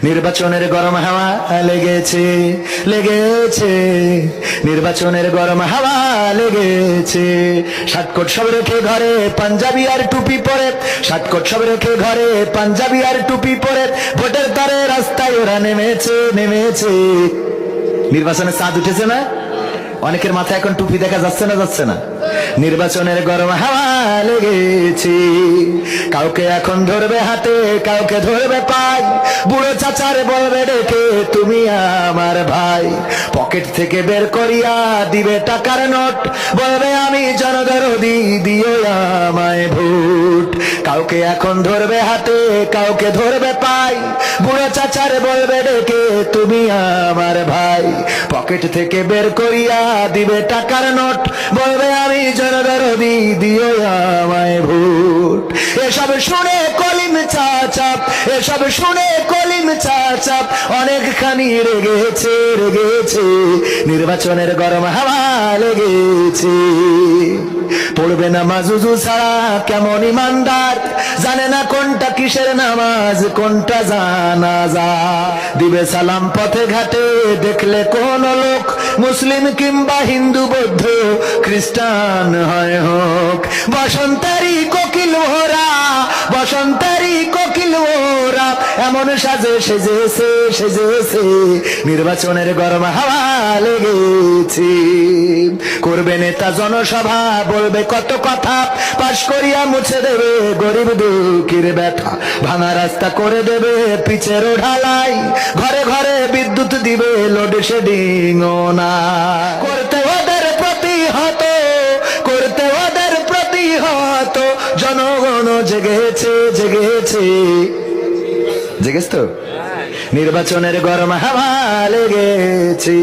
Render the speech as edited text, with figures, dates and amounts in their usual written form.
নির্বাচনের গরম হাওয়া লেগেছে লেগেছে, নির্বাচনের গরম হাওয়া লেগেছে। শার্টকোট সব রেখে ঘরে পাঞ্জাবি আর টুপি পরে, শার্টকোট সব রেখে ঘরে পাঞ্জাবি আর টুপি পরে ভোটের তারে রাস্তায় ওরা নেমেছে নেমেছে। নির্বাচনের চাঁদ উঠেছে না? অনেকের মাথায় এখন টুপি দেখা যাচ্ছে না যাচ্ছে না? নির্বাচনের গরম হাওয়া লেগেছে। কাউকে এখন ধরবে হাতে, কাউকে ধরবে পাই, বুড়ো চাচার বলবে ডেকে তুমি আমার ভাই। পকেট থেকে বের করিয়া দিবে টাকার নোট, বলবে আমি জনদরদি, দিও আমায় ভোট। কাউকে এখন ধরবে হাতে, কাউকে ধরবে পাই, বুড়ো চাচার বলবে ডেকে তুমি আমার ভাই। পকেট থেকে বের করিয়া দিবে টাকার নোট, বলবে আমি জনদরদি, দিও আমায় ভোট। এসব শুনে কলিম চাচা, এসব শুনে কলিম চাচা অনেকখানি রেগেছে রেগেছে। নির্বাচনের গরম হাওয়া লেগেছে। পড়বে না মাজুজু ছাড়া কেমন ইমানদার, জানে না কোনটা কিসের নামাজ কোনটা জানাজা। দিবে সালাম পথে ঘাটে দেখলে কোন লোক, মুসলিম কিংবা হিন্দু বৌদ্ধ খ্রিস্টান হয় হোক। বসন্তারি কোকিল ওরা, বসন্তারি কোকিল ওরা এমন সাজে সেজেছে সেজেছে। নির্বাচনের গরম হাওয়া লেগেছে। করবে নেতা জনসভা, বলবে কত কথা, পাশ করিয়া মুছে দেবে গরিব দুঃখীর ব্যথা। ভাঙা রাস্তা করে দেবে পিচের ঢালাই, ঘরে ঘরে বিদ্যুৎ দিবে লোডশেডিং না। করতে ওদের প্রতিহত, করতে ওদের প্রতিহত, জনগণ জেগেছে জেগেছে জেগেছ তো? নির্বাচনের গরম হাওয়া লেগেছে।